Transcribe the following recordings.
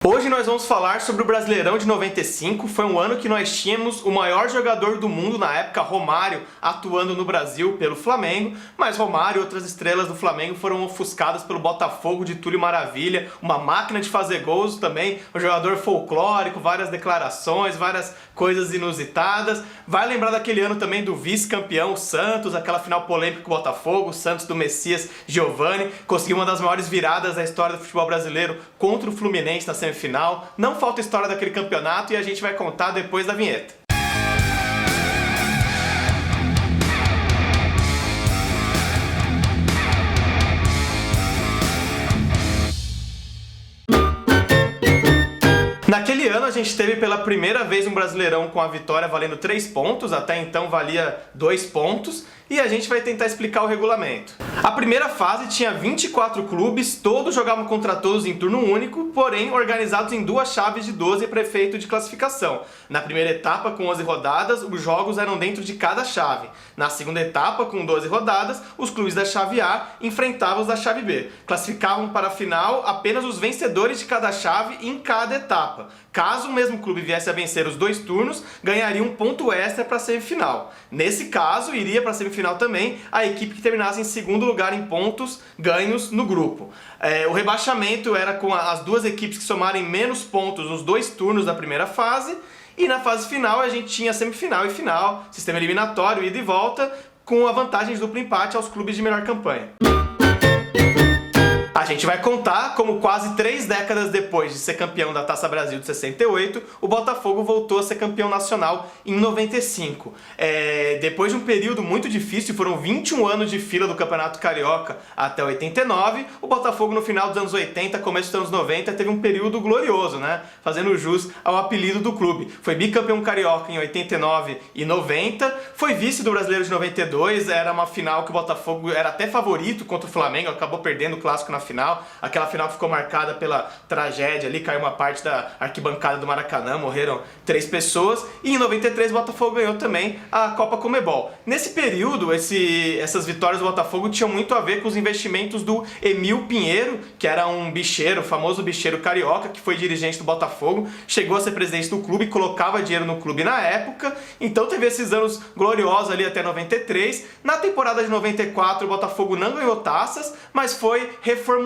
Hoje nós vamos falar sobre o Brasileirão de 95, foi um ano que nós tínhamos o maior jogador do mundo na época, Romário, atuando no Brasil pelo Flamengo, mas Romário e outras estrelas do Flamengo foram ofuscadas pelo Botafogo de Túlio Maravilha, uma máquina de fazer gols também, um jogador folclórico, várias declarações, várias coisas inusitadas. Vai lembrar daquele ano também do vice-campeão, o Santos, aquela final polêmica com o Botafogo, o Santos do Messias Giovani, conseguiu uma das maiores viradas da história do futebol brasileiro contra o Fluminense na semifinal. Não falta história daquele campeonato e a gente vai contar depois da vinheta. Naquele ano a gente teve pela primeira vez um Brasileirão com a vitória valendo 3 pontos, até então valia 2 pontos, e a gente vai tentar explicar o regulamento. A primeira fase tinha 24 clubes, todos jogavam contra todos em turno único, porém organizados em duas chaves de 12 para efeito de classificação. Na primeira etapa, com 11 rodadas, os jogos eram dentro de cada chave. Na segunda etapa, com 12 rodadas, os clubes da chave A enfrentavam os da chave B. Classificavam para a final apenas os vencedores de cada chave em cada etapa. Caso o mesmo clube viesse a vencer os 2 turnos, ganharia um ponto extra para a semifinal. Nesse caso, iria para a semifinal também a equipe que terminasse em segundo lugar em pontos ganhos no grupo. O rebaixamento era com as duas equipes que somarem menos pontos nos 2 turnos da primeira fase, e na fase final a gente tinha semifinal e final, sistema eliminatório, ida e volta, com a vantagem de duplo empate aos clubes de melhor campanha. A gente vai contar como quase 3 décadas depois de ser campeão da Taça Brasil de 68, o Botafogo voltou a ser campeão nacional em 95. Depois de um período muito difícil, foram 21 anos de fila do Campeonato Carioca até 89, o Botafogo no final dos anos 80, começo dos anos 90, teve um período glorioso, né? Fazendo jus ao apelido do clube. Foi bicampeão carioca em 89 e 90, foi vice do Brasileiro de 92, era uma final que o Botafogo era até favorito contra o Flamengo, acabou perdendo o clássico na final. Aquela final ficou marcada pela tragédia ali, caiu uma parte da arquibancada do Maracanã, morreram 3 pessoas, e em 93 o Botafogo ganhou também a Copa Conmebol. Nesse período, essas vitórias do Botafogo tinham muito a ver com os investimentos do Emil Pinheiro, que era um bicheiro, o famoso bicheiro carioca, que foi dirigente do Botafogo, chegou a ser presidente do clube, colocava dinheiro no clube na época, então teve esses anos gloriosos ali até 93. Na temporada de 94 o Botafogo não ganhou taças, mas foi reformulando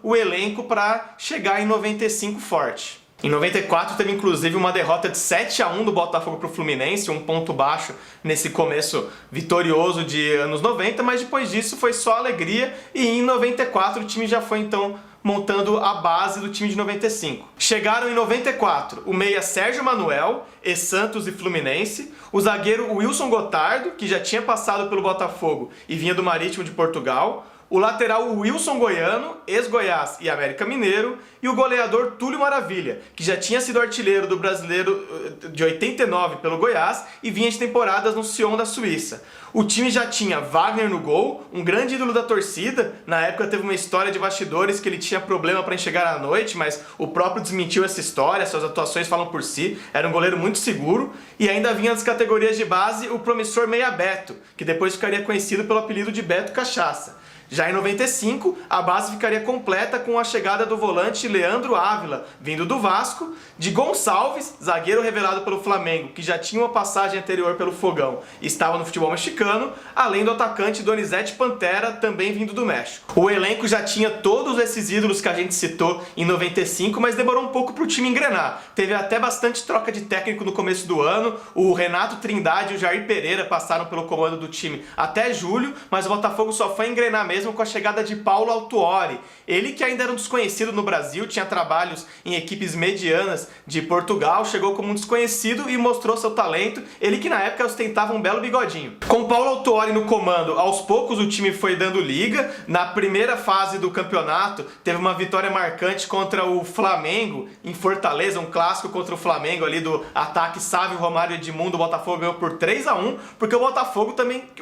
o elenco para chegar em 95 forte. Em 94 teve inclusive uma derrota de 7-1 do Botafogo para o Fluminense, um ponto baixo nesse começo vitorioso de anos 90, mas depois disso foi só alegria, e em 94 o time já foi então montando a base do time de 95. Chegaram em 94 o meia Sérgio Manuel, ex-Santos e Fluminense, o zagueiro Wilson Gotardo, que já tinha passado pelo Botafogo e vinha do Marítimo de Portugal, o lateral Wilson Goiano, ex-Goiás e América Mineiro, e o goleador Túlio Maravilha, que já tinha sido artilheiro do Brasileiro de 89 pelo Goiás e vinha de temporadas no Sion da Suíça. O time já tinha Wagner no gol, um grande ídolo da torcida. Na época teve uma história de bastidores que ele tinha problema para enxergar à noite, mas o próprio desmentiu essa história, suas atuações falam por si, era um goleiro muito seguro. E ainda vinha nas categorias de base o promissor meia Beto, que depois ficaria conhecido pelo apelido de Beto Cachaça. Já em 95, a base ficaria completa com a chegada do volante Leandro Ávila, vindo do Vasco, de Gonçalves, zagueiro revelado pelo Flamengo, que já tinha uma passagem anterior pelo Fogão e estava no futebol mexicano, além do atacante Donizete Pantera, também vindo do México. O elenco já tinha todos esses ídolos que a gente citou em 95, mas demorou um pouco para o time engrenar. Teve até bastante troca de técnico no começo do ano, o Renato Trindade e o Jair Pereira passaram pelo comando do time até julho, mas o Botafogo só foi engrenar mesmo com a chegada de Paulo Autuori. Ele, que ainda era um desconhecido no Brasil, tinha trabalhos em equipes medianas de Portugal, chegou como um desconhecido e mostrou seu talento, ele que na época ostentava um belo bigodinho. Com Paulo Autuori no comando, aos poucos o time foi dando liga. Na primeira fase do campeonato, teve uma vitória marcante contra o Flamengo, em Fortaleza, um clássico contra o Flamengo ali do ataque Sávio, Romário e Edmundo. O Botafogo ganhou por 3-1, porque o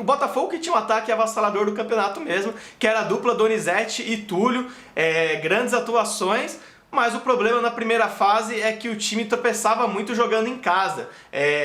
Botafogo que tinha um ataque avassalador do campeonato mesmo, que era a dupla Donizete e Túlio, grandes atuações, Mas o problema na primeira fase é que o time tropeçava muito jogando em casa.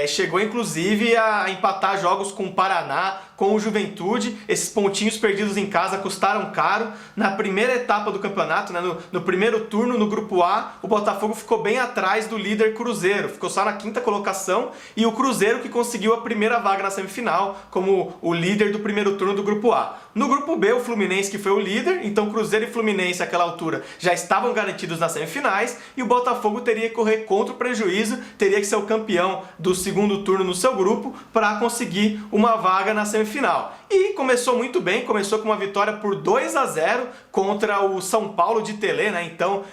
Chegou inclusive a empatar jogos com o Paraná, com o Juventude. Esses pontinhos perdidos em casa custaram caro. Na primeira etapa do campeonato, né, no primeiro turno, no Grupo A, o Botafogo ficou bem atrás do líder Cruzeiro. Ficou só na 5ª colocação, e o Cruzeiro que conseguiu a primeira vaga na semifinal como o líder do primeiro turno do Grupo A. No Grupo B, o Fluminense que foi o líder, então Cruzeiro e Fluminense àquela altura já estavam garantidos nas semifinais, e o Botafogo teria que correr contra o prejuízo, teria que ser o campeão do segundo turno no seu grupo para conseguir uma vaga na semifinal. E começou muito bem, começou com uma vitória por 2-0 contra o São Paulo de Telê, né? Então,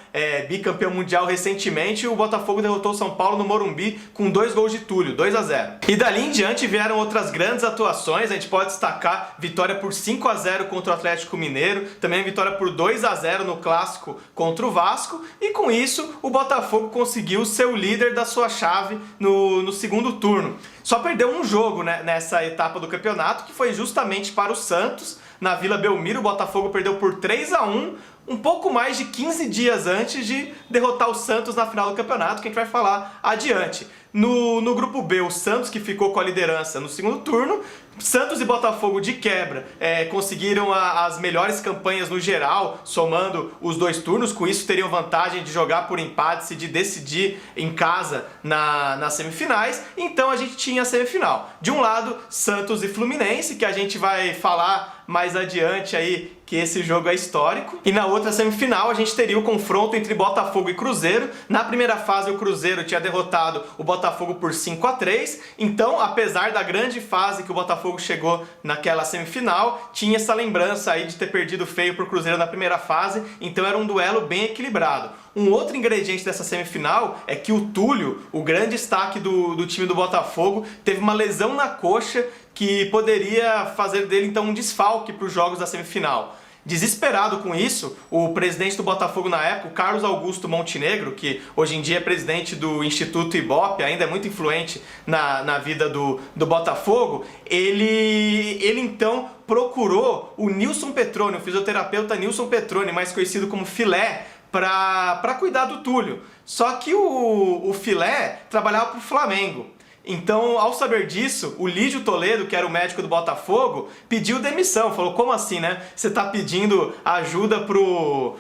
bicampeão mundial recentemente, o Botafogo derrotou o São Paulo no Morumbi com 2 gols de Túlio, 2-0. E dali em diante vieram outras grandes atuações. A gente pode destacar vitória por 5-0 contra o Atlético Mineiro, também vitória por 2-0 no clássico contra o Vasco, e com isso o Botafogo conseguiu ser o líder da sua chave no segundo turno. Só perdeu um jogo, né, nessa etapa do campeonato, que foi justamente para o Santos, na Vila Belmiro. O Botafogo perdeu por 3-1, um pouco mais de 15 dias antes de derrotar o Santos na final do campeonato, que a gente vai falar adiante. No Grupo B, o Santos, que ficou com a liderança no segundo turno. Santos e Botafogo, de quebra, conseguiram as melhores campanhas no geral, somando os 2 turnos. Com isso, teriam vantagem de jogar por empate e de decidir em casa nas semifinais. Então a gente tinha a semifinal. De um lado, Santos e Fluminense, que a gente vai falar mais adiante aí, que esse jogo é histórico. E na outra semifinal a gente teria o confronto entre Botafogo e Cruzeiro. Na primeira fase o Cruzeiro tinha derrotado o Botafogo por 5-3. Então, apesar da grande fase que o Botafogo chegou naquela semifinal, tinha essa lembrança aí de ter perdido feio pro Cruzeiro na primeira fase. Então era um duelo bem equilibrado. Um outro ingrediente dessa semifinal é que o Túlio, o grande destaque do time do Botafogo, teve uma lesão na coxa que poderia fazer dele então um desfalque para os jogos da semifinal. Desesperado com isso, o presidente do Botafogo na época, o Carlos Augusto Montenegro, que hoje em dia é presidente do Instituto Ibope, ainda é muito influente na vida do Botafogo, ele então procurou o Nilson Petroni, o fisioterapeuta Nilson Petroni, mais conhecido como Filé, para cuidar do Túlio. Só que o Filé trabalhava para o Flamengo. Então, ao saber disso, o Lídio Toledo, que era o médico do Botafogo, pediu demissão. Falou, como assim, né? Você tá pedindo ajuda pro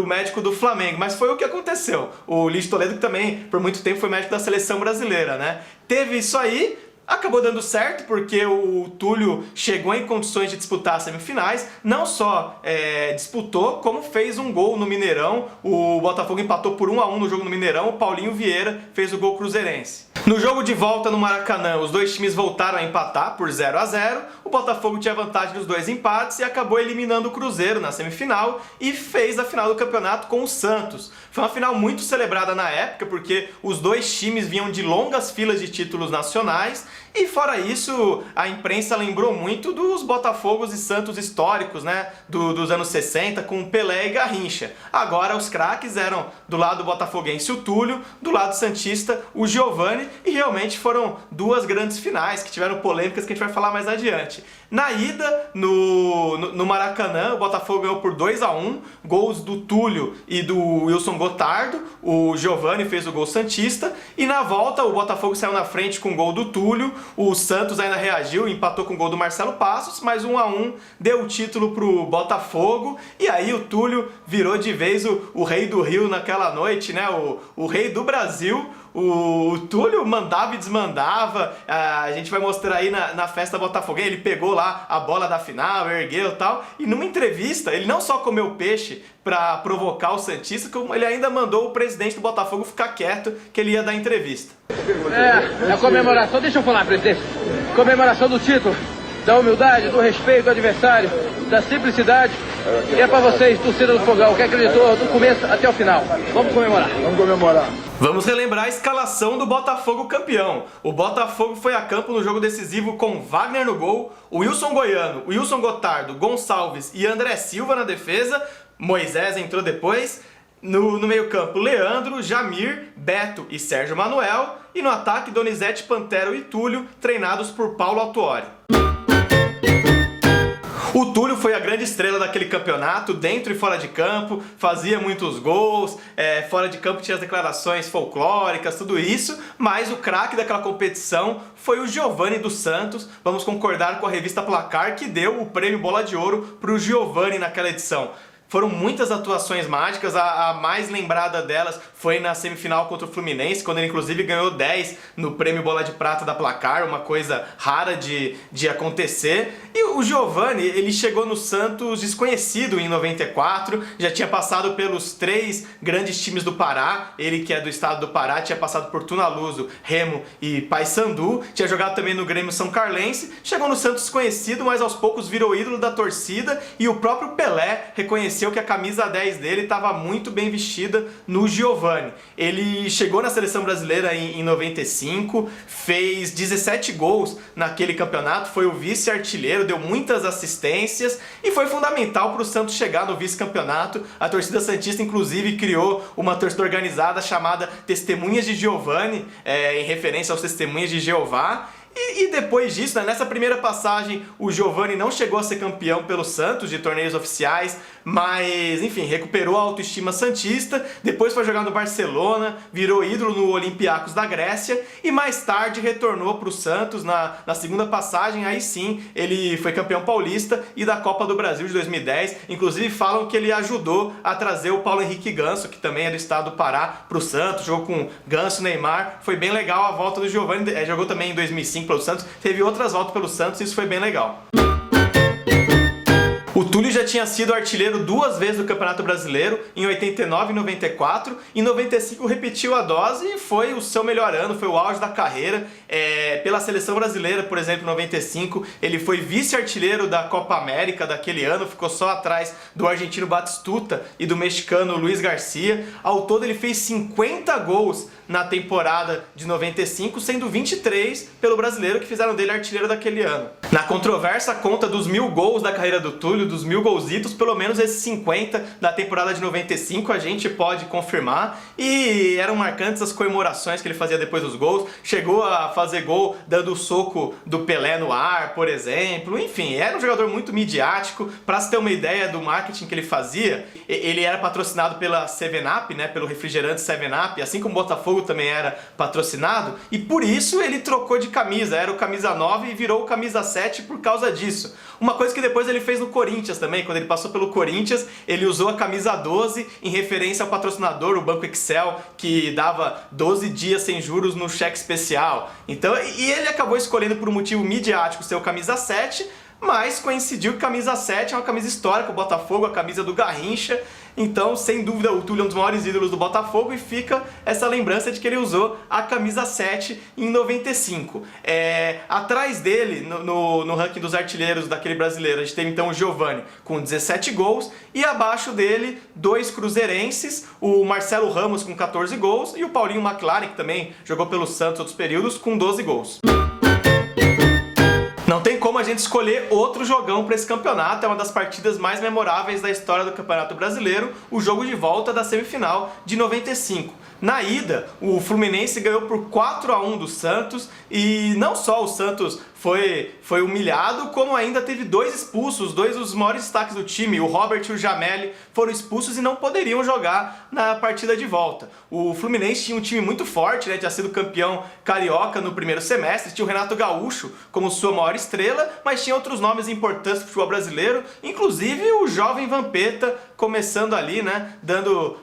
médico do Flamengo. Mas foi o que aconteceu. O Lídio Toledo, que também, por muito tempo, foi médico da seleção brasileira, né? Teve isso aí. Acabou dando certo porque o Túlio chegou em condições de disputar as semifinais, não só disputou, como fez um gol no Mineirão. O Botafogo empatou por 1-1 no jogo no Mineirão, o Paulinho Vieira fez o gol cruzeirense. No jogo de volta no Maracanã, os dois times voltaram a empatar por 0-0, o Botafogo tinha vantagem dos 2 empates e acabou eliminando o Cruzeiro na semifinal e fez a final do campeonato com o Santos. Foi uma final muito celebrada na época porque os 2 times vinham de longas filas de títulos nacionais. E fora isso, a imprensa lembrou muito dos Botafogos e Santos históricos, né, dos anos 60, com Pelé e Garrincha. Agora os craques eram do lado botafoguense o Túlio, do lado santista o Giovani, e realmente foram 2 grandes finais que tiveram polêmicas que a gente vai falar mais adiante. Na ida, no Maracanã, o Botafogo ganhou por 2-1, gols do Túlio e do Wilson Gotardo, o Giovani fez o gol santista, e na volta o Botafogo saiu na frente com o gol do Túlio, o Santos ainda reagiu e empatou com o gol do Marcelo Passos, mas 1-1 deu o título pro Botafogo, e aí o Túlio virou de vez o rei do Rio naquela noite, né? O rei do Brasil. O Túlio mandava e desmandava, a gente vai mostrar aí na festa botafoguense, ele pegou lá a bola da final, ergueu e tal, e numa entrevista ele não só comeu peixe pra provocar o santista, como ele ainda mandou o presidente do Botafogo ficar quieto, que ele ia dar entrevista. A comemoração, deixa eu falar, presidente, comemoração do título, da humildade, do respeito ao adversário, da simplicidade, e é pra vocês, torcida do Fogão, que acreditou do começo até o final. Vamos comemorar. Vamos comemorar. Vamos relembrar a escalação do Botafogo campeão. O Botafogo foi a campo no jogo decisivo com Wagner no gol, Wilson Goiano, Wilson Gotardo, Gonçalves e André Silva na defesa, Moisés entrou depois, no meio-campo Leandro, Jamir, Beto e Sérgio Manuel, e no ataque Donizete, Pantero e Túlio, treinados por Paulo Autuori. O Túlio foi a grande estrela daquele campeonato, dentro e fora de campo, fazia muitos gols, fora de campo tinha as declarações folclóricas, tudo isso, mas o craque daquela competição foi o Giovani dos Santos. Vamos concordar com a revista Placar, que deu o prêmio Bola de Ouro para o Giovani naquela edição. Foram muitas atuações mágicas, a mais lembrada delas foi na semifinal contra o Fluminense, quando ele inclusive ganhou 10 no prêmio Bola de Prata da Placar, uma coisa rara de acontecer. E o Giovani, ele chegou no Santos desconhecido em 94, já tinha passado pelos 3 grandes times do Pará, ele que é do estado do Pará, tinha passado por Tunaluso, Remo e Paysandu, tinha jogado também no Grêmio São Carlense, chegou no Santos desconhecido, mas aos poucos virou ídolo da torcida e o próprio Pelé reconheceu que a camisa 10 dele estava muito bem vestida no Giovani. Ele chegou na seleção brasileira em 95, fez 17 gols naquele campeonato, foi o vice-artilheiro, deu muitas assistências e foi fundamental para o Santos chegar no vice-campeonato. A torcida santista inclusive criou uma torcida organizada chamada Testemunhas de Giovani, em referência aos Testemunhas de Jeová. E depois disso, né, nessa primeira passagem, o Giovani não chegou a ser campeão pelo Santos de torneios oficiais, mas, enfim, recuperou a autoestima santista, depois foi jogar no Barcelona, virou ídolo no Olympiacos da Grécia e mais tarde retornou para o Santos na segunda passagem, aí sim, ele foi campeão paulista e da Copa do Brasil de 2010, inclusive falam que ele ajudou a trazer o Paulo Henrique Ganso, que também é do estado do Pará, para o Santos, jogou com Ganso, Neymar, foi bem legal a volta do Giovani, jogou também em 2005 pelo Santos, teve outras voltas pelo Santos e isso foi bem legal. O Túlio já tinha sido artilheiro 2 vezes do Campeonato Brasileiro, em 89 e 94. Em 95 repetiu a dose e foi o seu melhor ano, foi o auge da carreira. Pela seleção brasileira, por exemplo, em 95, ele foi vice-artilheiro da Copa América daquele ano, ficou só atrás do argentino Batistuta e do mexicano Luiz Garcia. Ao todo ele fez 50 gols na temporada de 95, sendo 23 pelo brasileiro, que fizeram dele artilheiro daquele ano. Na controversa conta dos 1000 gols da carreira do Túlio, dos 1000 golzitos, pelo menos esses 50 da temporada de 95 a gente pode confirmar, e eram marcantes as comemorações que ele fazia depois dos gols, chegou a fazer gol dando o soco do Pelé no ar, por exemplo, enfim, era um jogador muito midiático. Para se ter uma ideia do marketing que ele fazia, ele era patrocinado pela 7-Up, né, pelo refrigerante 7-Up, assim como o Botafogo também era patrocinado, e por isso ele trocou de camisa, era o camisa 9 e virou o camisa 7 por causa disso. Uma coisa que depois ele fez no Corinthians também, quando ele passou pelo Corinthians, ele usou a camisa 12 em referência ao patrocinador, o Banco Excel, que dava 12 dias sem juros no cheque especial. Então, e ele acabou escolhendo por um motivo midiático ser o camisa 7, mas coincidiu que camisa 7 é uma camisa histórica, o Botafogo, a camisa do Garrincha. Então, sem dúvida, o Túlio é um dos maiores ídolos do Botafogo e fica essa lembrança de que ele usou a camisa 7 em 95. Atrás dele, no ranking dos artilheiros daquele brasileiro, a gente teve então o Giovani com 17 gols e abaixo dele 2 cruzeirenses, o Marcelo Ramos com 14 gols e o Paulinho McLaren, que também jogou pelo Santos outros períodos, com 12 gols. Não tem como a gente escolher outro jogão para esse campeonato, é uma das partidas mais memoráveis da história do Campeonato Brasileiro, o jogo de volta da semifinal de 95. Na ida, o Fluminense ganhou por 4-1 do Santos e não só o Santos foi humilhado, como ainda teve 2 expulsos, 2 dos maiores destaques do time, o Robert e o Jameli, foram expulsos e não poderiam jogar na partida de volta. O Fluminense tinha um time muito forte, né, tinha sido campeão carioca no primeiro semestre, tinha o Renato Gaúcho como sua maior estrela, mas tinha outros nomes importantes para o futebol brasileiro, inclusive o jovem Vampeta, começando ali, né,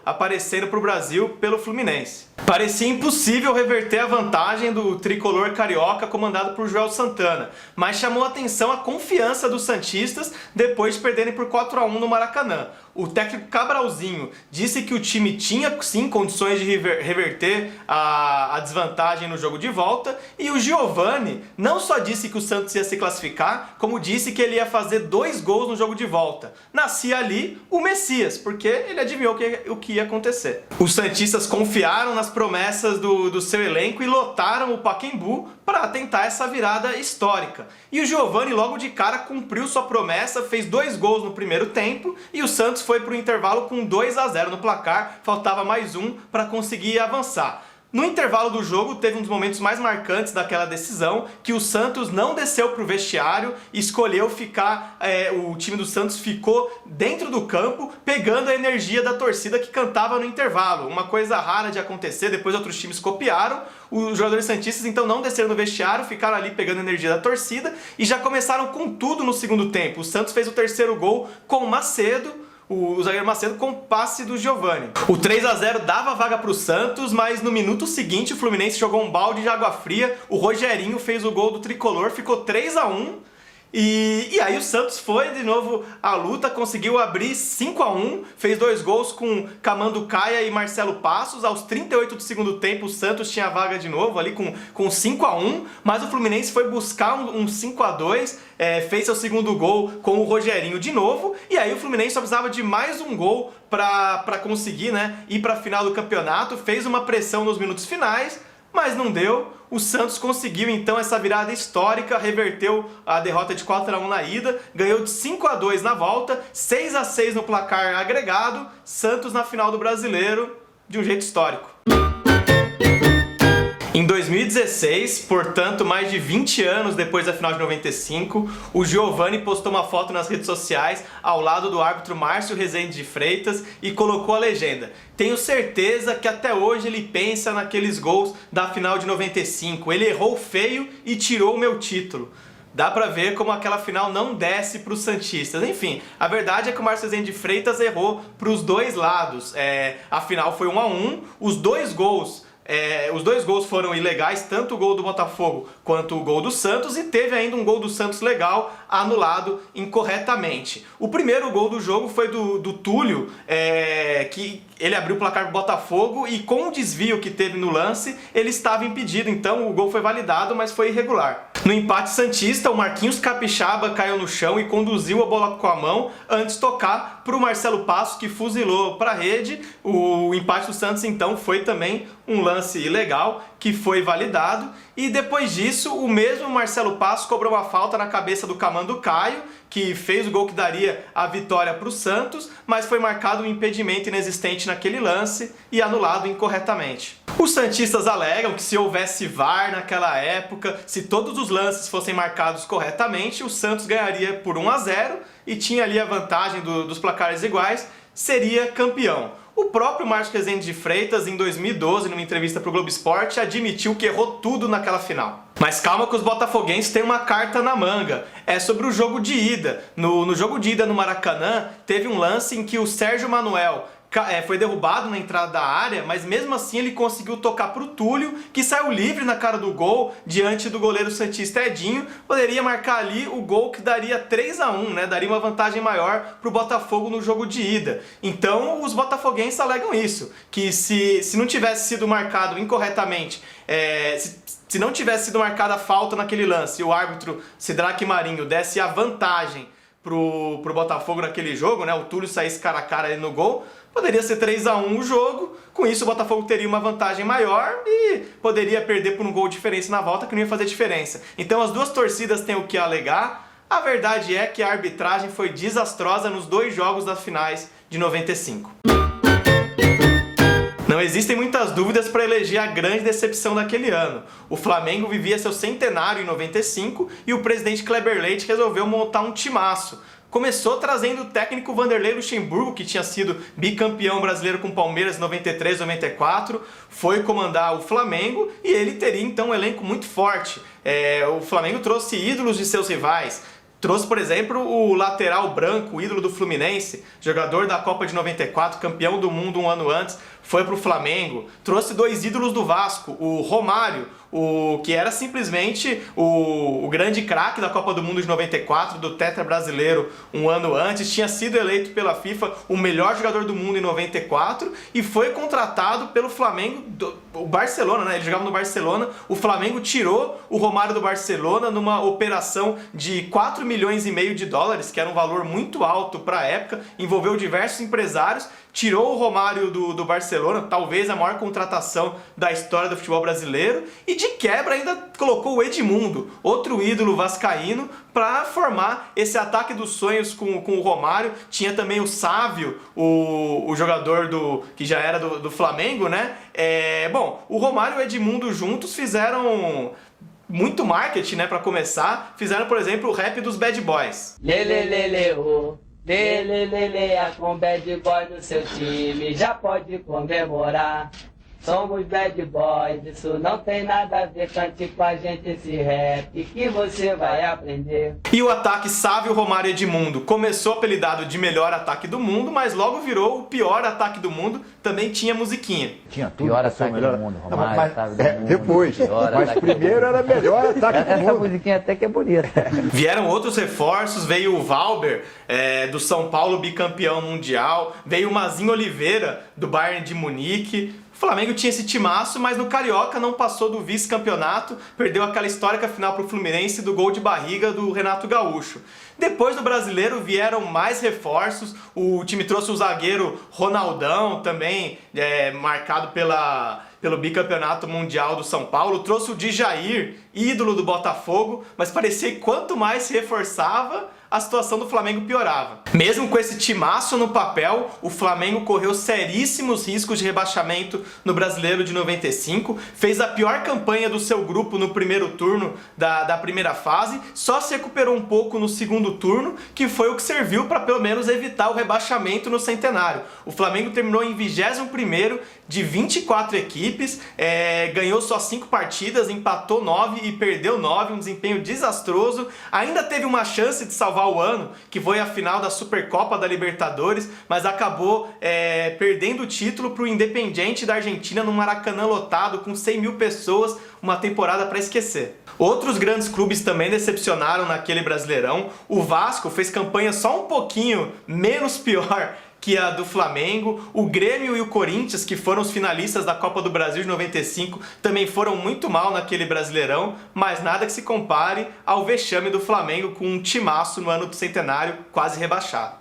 aparecendo para o Brasil pelo Fluminense. Parecia impossível reverter a vantagem do tricolor carioca comandado por Joel Santana, mas chamou a atenção a confiança dos santistas depois de perderem por 4-1 no Maracanã. O técnico Cabralzinho disse que o time tinha sim condições de reverter a desvantagem no jogo de volta, e o Giovani não só disse que o Santos ia se classificar, como disse que ele ia fazer 2 gols no jogo de volta. Nascia ali o Messias, porque ele adivinhou o que ia acontecer. Os santistas confiaram nas promessas do seu elenco e lotaram o Pacaembu para tentar essa virada histórica. E o Giovani logo de cara cumpriu sua promessa, fez 2 gols no primeiro tempo e o Santos foi para o intervalo com 2-0 no placar, faltava mais um para conseguir avançar. No intervalo do jogo, teve um dos momentos mais marcantes daquela decisão, que o Santos não desceu para o vestiário, escolheu ficar, o time do Santos ficou dentro do campo, pegando a energia da torcida que cantava no intervalo. Uma coisa rara de acontecer, depois outros times copiaram, os jogadores santistas então não desceram no vestiário, ficaram ali pegando a energia da torcida e já começaram com tudo no segundo tempo. O Santos fez o terceiro gol com o Macedo, o zagueiro Macedo, com passe do Giovani. O 3-0 dava vaga para o Santos, mas no minuto seguinte o Fluminense jogou um balde de água fria, o Rogerinho fez o gol do tricolor, ficou 3-1. E aí o Santos foi de novo à luta, conseguiu abrir 5-1, fez 2 gols com Camanducaia e Marcelo Passos. Aos 38 do segundo tempo o Santos tinha vaga de novo ali com 5-1, mas o Fluminense foi buscar um 5-2, fez seu segundo gol com o Rogerinho de novo, e aí o Fluminense só precisava de mais um gol para conseguir, né, ir para a final do campeonato, fez uma pressão nos minutos finais, mas não deu. O Santos conseguiu então essa virada histórica, reverteu a derrota de 4-1 na ida, ganhou de 5-2 na volta, 6-6 no placar agregado, Santos na final do Brasileiro de um jeito histórico. Em 2016, portanto mais de 20 anos depois da final de 95, o Giovani postou uma foto nas redes sociais ao lado do árbitro Márcio Rezende de Freitas e colocou a legenda: "Tenho certeza que até hoje ele pensa naqueles gols da final de 95, ele errou feio e tirou o meu título." Dá pra ver como aquela final não desce pros santistas. Enfim, a verdade é que o Márcio Rezende de Freitas errou pros dois lados. A final foi 1-1, os dois gols foram ilegais, tanto o gol do Botafogo quanto o gol do Santos, e teve ainda um gol do Santos legal anulado incorretamente. O primeiro gol do jogo foi do Túlio, que ele abriu o placar do Botafogo e com o desvio que teve no lance, ele estava impedido, então o gol foi validado, mas foi irregular. No empate santista, o Marquinhos Capixaba caiu no chão e conduziu a bola com a mão antes de tocar para o Marcelo Passos, que fuzilou para a rede. O empate do Santos então foi também um lance ilegal que foi validado, e depois disso o mesmo Marcelo Passos cobrou uma falta na cabeça do Camanducaia, que fez o gol que daria a vitória para o Santos, mas foi marcado um impedimento inexistente naquele lance e anulado incorretamente. Os santistas alegam que se houvesse VAR naquela época, se todos os lances fossem marcados corretamente, o Santos ganharia por 1-0 e tinha ali a vantagem dos placares iguais, seria campeão. O próprio Márcio Rezende de Freitas, em 2012, numa entrevista para o Globo Esporte, admitiu que errou tudo naquela final. Mas calma que os botafoguenses têm uma carta na manga. É sobre o jogo de ida. No jogo de ida no Maracanã, teve um lance em que o Sérgio Manuel foi derrubado na entrada da área, mas mesmo assim ele conseguiu tocar para o Túlio, que saiu livre na cara do gol, diante do goleiro santista Edinho. Poderia marcar ali o gol que daria 3-1, né? Daria uma vantagem maior para o Botafogo no jogo de ida. Então os botafoguenses alegam isso, que se não tivesse sido marcado incorretamente, se não tivesse sido marcada a falta naquele lance e o árbitro Sidraque Marinho desse a vantagem pro Botafogo naquele jogo, né? O Túlio saísse cara a cara ali no gol, poderia ser 3-1 o jogo. Com isso o Botafogo teria uma vantagem maior e poderia perder por um gol de diferença na volta, que não ia fazer diferença. Então as duas torcidas têm o que alegar. A verdade é que a arbitragem foi desastrosa nos dois jogos das finais de 95. Não existem muitas dúvidas para eleger a grande decepção daquele ano. O Flamengo vivia seu centenário em 95 e o presidente Kleber Leite resolveu montar um timaço. Começou trazendo o técnico Vanderlei Luxemburgo, que tinha sido bicampeão brasileiro com o Palmeiras em 93 e 94, foi comandar o Flamengo e ele teria então um elenco muito forte. O Flamengo trouxe ídolos de seus rivais. Trouxe, por exemplo, o lateral branco, o ídolo do Fluminense, jogador da Copa de 94, campeão do mundo um ano antes, foi para o Flamengo. Trouxe dois ídolos do Vasco, o Romário, que era simplesmente o grande craque da Copa do Mundo de 94, do Tetra brasileiro um ano antes, tinha sido eleito pela FIFA o melhor jogador do mundo em 94 e foi contratado pelo Flamengo, o Barcelona, né? Ele jogava no Barcelona, o Flamengo tirou o Romário do Barcelona numa operação de 4,5 milhões de dólares, que era um valor muito alto para a época, envolveu diversos empresários, tirou o Romário do Barcelona, talvez a maior contratação da história do futebol brasileiro, e de quebra ainda colocou o Edmundo, outro ídolo vascaíno, para formar esse ataque dos sonhos com o Romário. Tinha também o Sávio, o jogador que já era do Flamengo, né? Bom, o Romário e o Edmundo juntos fizeram muito marketing, né, para começar. Fizeram, por exemplo, o rap dos Bad Boys. Com Bad Boy no seu time, já pode comemorar. Somos Bad Boys, isso não tem nada a ver, cante com a gente esse rap que você vai aprender. E o ataque Sávio, Romário e Edmundo começou apelidado de melhor ataque do mundo, mas logo virou o pior ataque do mundo, também tinha musiquinha. Tinha tudo. Pior ataque do mundo, Romário, ataque do mundo. Depois, mas primeiro era melhor ataque do mundo. Essa musiquinha até que é bonita. Vieram outros reforços, veio o Valber, do São Paulo, bicampeão mundial, veio o Mazinho Oliveira, do Bayern de Munique. O Flamengo tinha esse timaço, mas no Carioca não passou do vice-campeonato, perdeu aquela histórica final para o Fluminense do gol de barriga do Renato Gaúcho. Depois do Brasileiro vieram mais reforços, o time trouxe o zagueiro Ronaldão, também marcado pelo bicampeonato mundial do São Paulo, trouxe o Djair, ídolo do Botafogo, mas parecia que quanto mais se reforçava, a situação do Flamengo piorava. Mesmo com esse timaço no papel, o Flamengo correu seríssimos riscos de rebaixamento no Brasileiro de 95, fez a pior campanha do seu grupo no primeiro turno da primeira fase, só se recuperou um pouco no segundo turno, que foi o que serviu para pelo menos evitar o rebaixamento no Centenário. O Flamengo terminou em 21º de 24 equipes, ganhou só 5 partidas, empatou 9 e perdeu 9, um desempenho desastroso. Ainda teve uma chance de salvar o ano, que foi a final da Supercopa da Libertadores, mas acabou perdendo o título para o Independiente da Argentina no Maracanã lotado, com 100 mil pessoas, uma temporada para esquecer. Outros grandes clubes também decepcionaram naquele Brasileirão. O Vasco fez campanha só um pouquinho menos pior que a do Flamengo. O Grêmio e o Corinthians, que foram os finalistas da Copa do Brasil de 95, também foram muito mal naquele Brasileirão, mas nada que se compare ao vexame do Flamengo com um timaço no ano do centenário, quase rebaixado.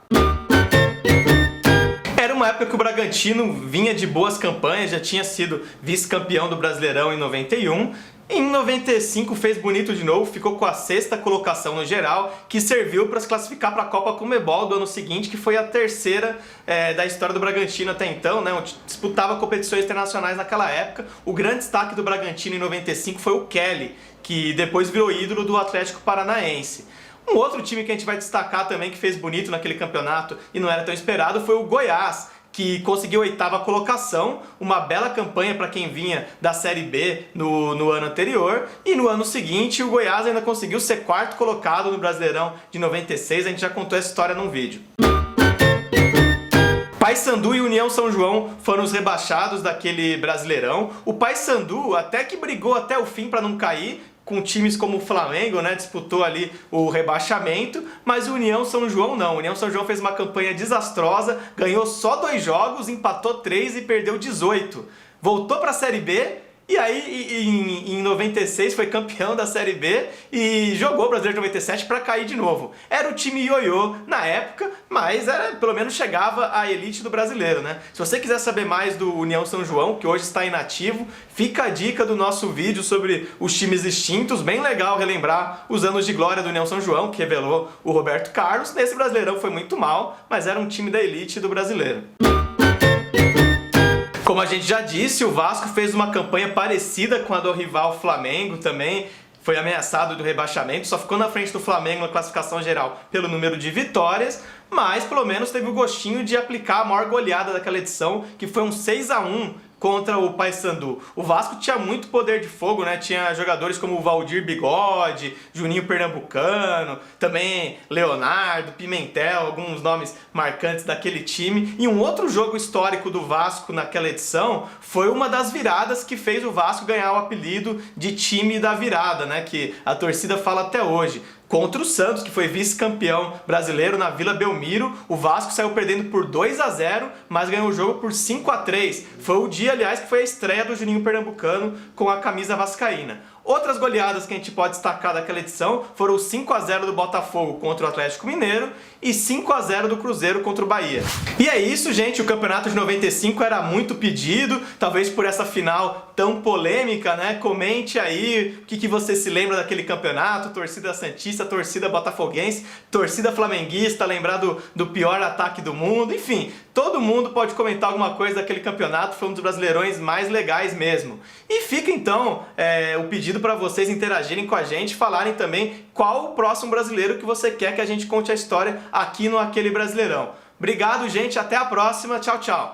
Era uma época que o Bragantino vinha de boas campanhas, já tinha sido vice-campeão do Brasileirão em 91, em 95 fez bonito de novo, ficou com a 6ª colocação no geral, que serviu para se classificar para a Copa Conmebol do ano seguinte, que foi a terceira da história do Bragantino até então, né? Disputava competições internacionais naquela época. O grande destaque do Bragantino em 95 foi o Kelly, que depois virou ídolo do Atlético Paranaense. Um outro time que a gente vai destacar também, que fez bonito naquele campeonato e não era tão esperado, foi o Goiás, que conseguiu a 8ª colocação, uma bela campanha para quem vinha da Série B no ano anterior, e no ano seguinte o Goiás ainda conseguiu ser 4º colocado no Brasileirão de 96, a gente já contou essa história num vídeo. Paysandu e União São João foram os rebaixados daquele Brasileirão. O Paysandu até que brigou até o fim para não cair, com times como o Flamengo, né, disputou ali o rebaixamento, mas o União São João não. O União São João fez uma campanha desastrosa, ganhou só 2 jogos, empatou 3 e perdeu 18. Voltou para a Série B e aí em 96 foi campeão da Série B e jogou o Brasileiro de 97 para cair de novo. Era o time ioiô na época, mas pelo menos chegava à elite do brasileiro, né? Se você quiser saber mais do União São João, que hoje está inativo, fica a dica do nosso vídeo sobre os times extintos, bem legal relembrar os anos de glória do União São João, que revelou o Roberto Carlos. Nesse Brasileirão foi muito mal, mas era um time da elite do brasileiro. Como a gente já disse, o Vasco fez uma campanha parecida com a do rival Flamengo também, foi ameaçado do rebaixamento, só ficou na frente do Flamengo na classificação geral pelo número de vitórias, mas pelo menos teve o gostinho de aplicar a maior goleada daquela edição, que foi um 6-1 contra o Paysandu. O Vasco tinha muito poder de fogo, né? Tinha jogadores como o Valdir Bigode, Juninho Pernambucano, também Leonardo, Pimentel, alguns nomes marcantes daquele time. E um outro jogo histórico do Vasco naquela edição foi uma das viradas que fez o Vasco ganhar o apelido de time da virada, né? Que a torcida fala até hoje. Contra o Santos, que foi vice-campeão brasileiro na Vila Belmiro, o Vasco saiu perdendo por 2-0, mas ganhou o jogo por 5-3. Foi o dia, aliás, que foi a estreia do Juninho Pernambucano com a camisa vascaína. Outras goleadas que a gente pode destacar daquela edição foram o 5-0 do Botafogo contra o Atlético Mineiro e 5-0 do Cruzeiro contra o Bahia. E é isso, gente, o campeonato de 95 era muito pedido, talvez por essa final tão polêmica, né? Comente aí o que você se lembra daquele campeonato, torcida santista, torcida botafoguense, torcida flamenguista, lembrar do pior ataque do mundo, enfim, todo mundo pode comentar alguma coisa daquele campeonato, foi um dos brasileirões mais legais mesmo. E fica então o pedido para vocês interagirem com a gente, falarem também qual o próximo brasileiro que você quer que a gente conte a história aqui no Aquele Brasileirão. Obrigado, gente, até a próxima, tchau, tchau!